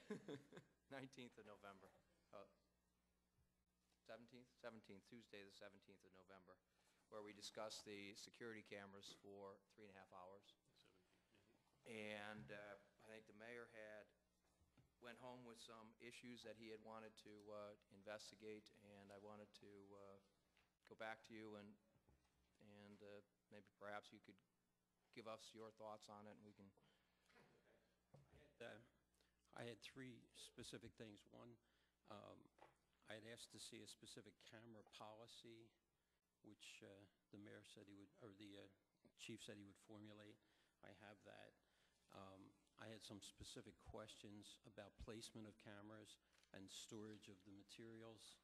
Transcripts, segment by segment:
19th of November. 17th? 17th, Tuesday the 17th of November, where we discussed the security cameras for 3.5 hours. And I think the mayor went home with some issues that he had wanted to investigate, and I wanted to go back to you and maybe perhaps you could give us your thoughts on it, and we can... I had three specific things. One, I had asked to see a specific camera policy, which the mayor said he would, or the chief said he would formulate. I have that. I had some specific questions about placement of cameras and storage of the materials.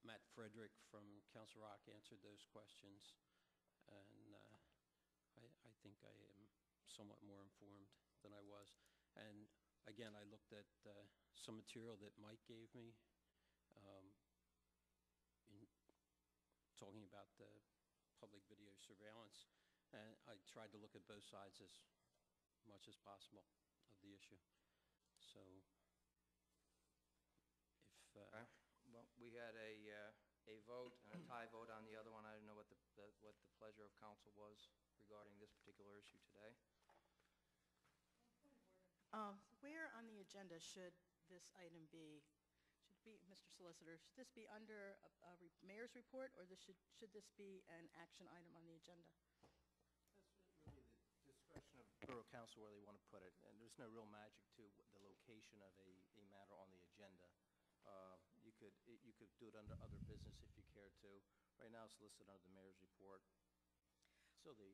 Matt Frederick from Council Rock answered those questions, and I think I am somewhat more informed than I was. And again, I looked at some material that Mike gave me in talking about the public video surveillance, and I tried to look at both sides as much as possible of the issue. So if well, we had a vote and a tie vote on the other one. I didn't know what the pleasure of council was regarding this particular issue today. Where on the agenda should this item be? Should it be, Mr. Solicitor, should this be under a mayor's report, or should this be an action item on the agenda? That's really the discretion of Borough Council where they want to put it, and there's no real magic to the location of a matter on the agenda. You could do it under other business if you cared to. Right now it's listed under the mayor's report. So the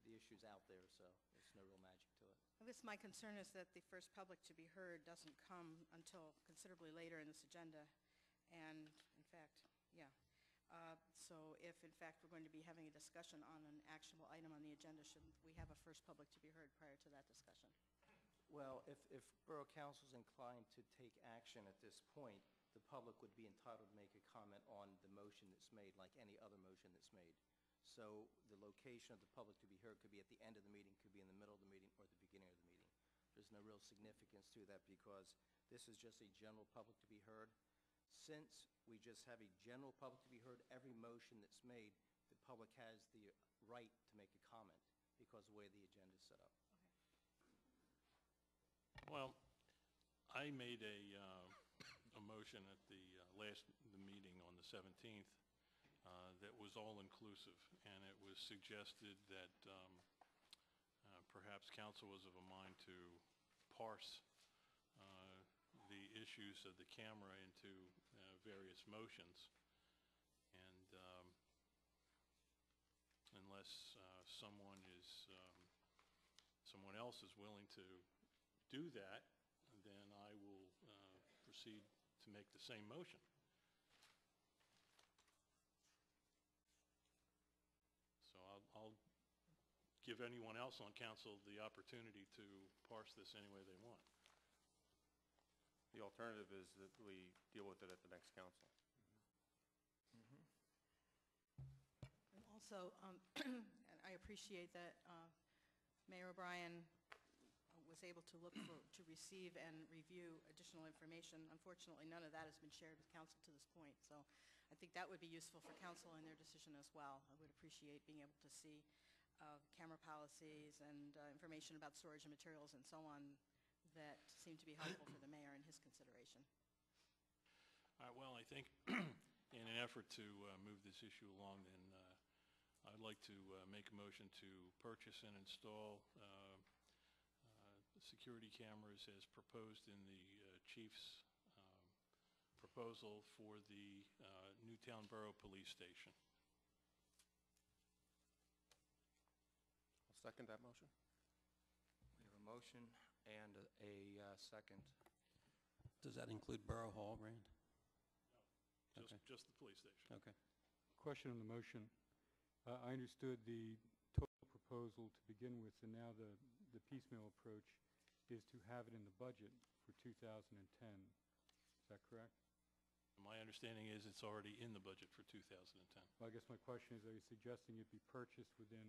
issue's out there, so there's no real magic to it. I guess my concern is that the first public to be heard doesn't come until considerably later in this agenda. And in fact, yeah. So if in fact we're going to be having a discussion on an actionable item on the agenda, shouldn't we have a first public to be heard prior to that discussion? Well, if Borough Council is inclined to take action at this point, the public would be entitled to make a comment on the motion that's made, like any other motion that's made. So the location of the public to be heard could be at the end of the meeting, could be in the middle of the meeting, or at the beginning of the meeting. There's no real significance to that because this is just a general public to be heard. Since we just have a general public to be heard, every motion that's made, the public has the right to make a comment because of the way the agenda is set up. Okay. Well, I made a motion at the meeting on the 17th that was all-inclusive, and it was suggested that perhaps council was of a mind to parse the issues of the camera into various motions, and unless someone else is willing to do that, then I will proceed to make the same motion. So I'll give anyone else on council the opportunity to parse this any way they want. The alternative is that we deal with it at the next council. And also, and I appreciate that Mayor O'Brien was able to to receive and review additional information. Unfortunately, none of that has been shared with council to this point. So I think that would be useful for council in their decision as well. I would appreciate being able to see camera policies and information about storage and materials and so on that seem to be helpful for the mayor in his consideration. All right, well, I think in an effort to move this issue along, then I'd like to make a motion to purchase and install security cameras as proposed in the chief's proposal for the Newtown Borough Police Station. I'll second that motion. We have a motion and a second. does that include Borough Hall, Rand? No, Okay. just the police station. Okay. Question on the motion. I understood the total proposal to begin with, and now the piecemeal approach is to have it in the budget for 2010. Is that correct? My understanding is it's already in the budget for 2010. Well, I guess my question is, are you suggesting it be purchased within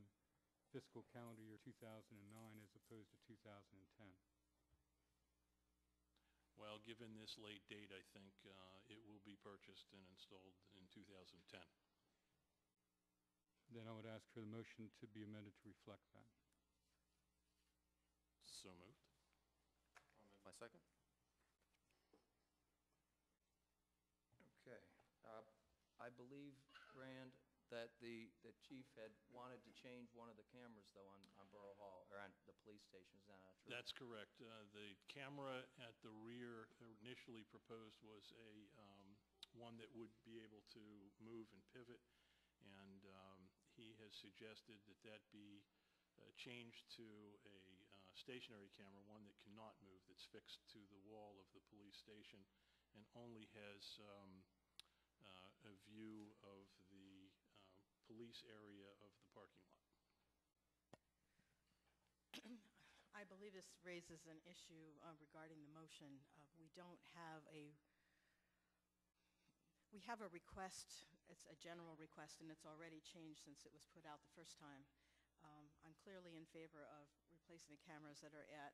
fiscal calendar year 2009 as opposed to 2010? well, given this late date, I think it will be purchased and installed in 2010. Then I would ask for the motion to be amended to reflect that. So moved. I'll amend my second. Okay. I believe, Rand, that the chief had wanted to change one of the cameras, though, on Borough Hall, or on the police station. Is that not true? That's correct. The camera at the rear initially proposed was one that would be able to move and pivot, and he has suggested that that be changed to a stationary camera, one that cannot move, that's fixed to the wall of the police station and only has a view of the police area of the parking lot. I believe this raises an issue regarding the motion. We have a request, it's a general request, and it's already changed since it was put out the first time. I'm clearly in favor of replacing the cameras that are at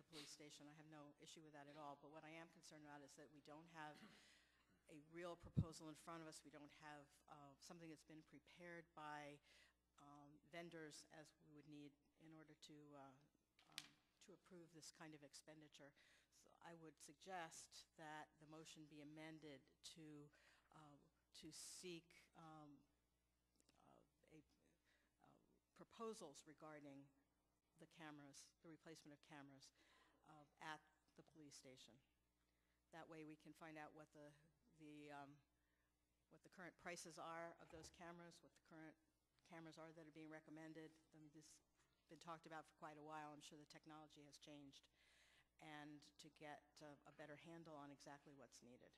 the police station. I have no issue with that at all, but what I am concerned about is that we don't have a real proposal in front of us. We don't have something that's been prepared by vendors as we would need in order to approve this kind of expenditure. So I would suggest that the motion be amended to seek proposals regarding the cameras, the replacement of cameras at the police station. That way we can find out what the current prices are of those cameras, what the current cameras are that are being recommended. This has been talked about for quite a while. I'm sure the technology has changed. And to get a better handle on exactly what's needed.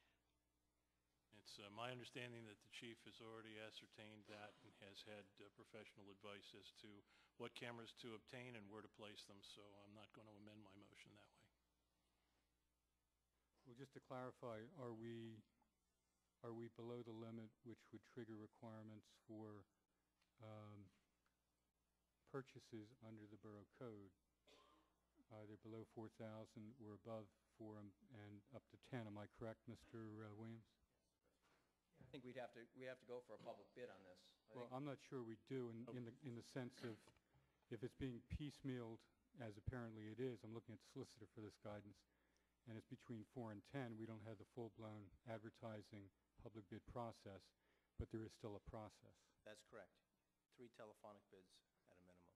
It's my understanding that the chief has already ascertained that and has had professional advice as to what cameras to obtain and where to place them, so I'm not going to amend my motion that way. Well, just to clarify, are we below the limit which would trigger requirements for purchases under the Borough Code? Either below 4,000 or above 4 and up to 10. Am I correct, Mr. Williams? I think we have to go for a public bid on this. Well, I'm not sure we do in the sense of if it's being piecemealed, as apparently it is. I'm looking at the solicitor for this guidance, and it's between 4 and 10. We don't have the full-blown advertising public bid process, but there is still a process. That's correct. 3 telephonic bids at a minimum.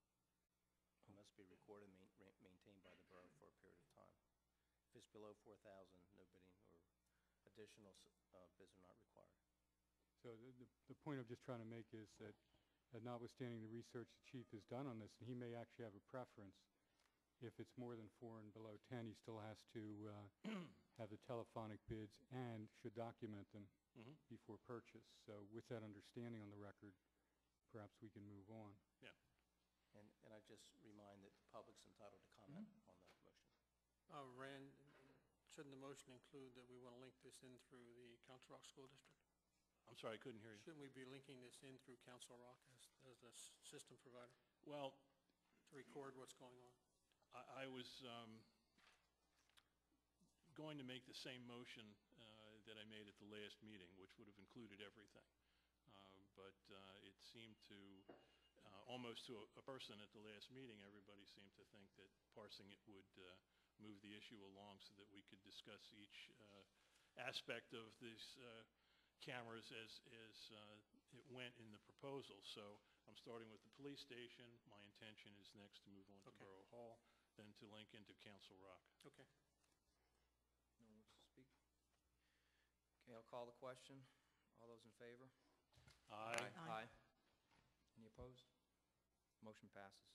It must be recorded and maintained by the borough for a period of time. If it's below 4,000, no bidding or additional bids are not required. So the point I'm just trying to make is that notwithstanding the research the chief has done on this, and he may actually have a preference, if it's more than 4 and below 10, he still has to have the telephonic bids and should document them before purchase. So with that understanding on the record, perhaps we can move on. Yeah. And I just remind that the public's entitled to comment on that motion. Rand, shouldn't the motion include that we want to link this in through the Council Rock School District? I'm sorry, I couldn't hear you. Shouldn't we be linking this in through Council Rock as the system provider Well, to record what's going on? I was going to make the same motion that I made at the last meeting, which would have included everything. But it seemed to, almost to a person at the last meeting, everybody seemed to think that parsing it would move the issue along so that we could discuss each aspect of these cameras as it went in the proposal. So I'm starting with the police station. My intention is next to move on to Okay. Borough Hall, then to link into Council Rock. Okay. No one wants to speak? Okay, I'll call the question. All those in favor? Aye. Aye. Any opposed? Motion passes.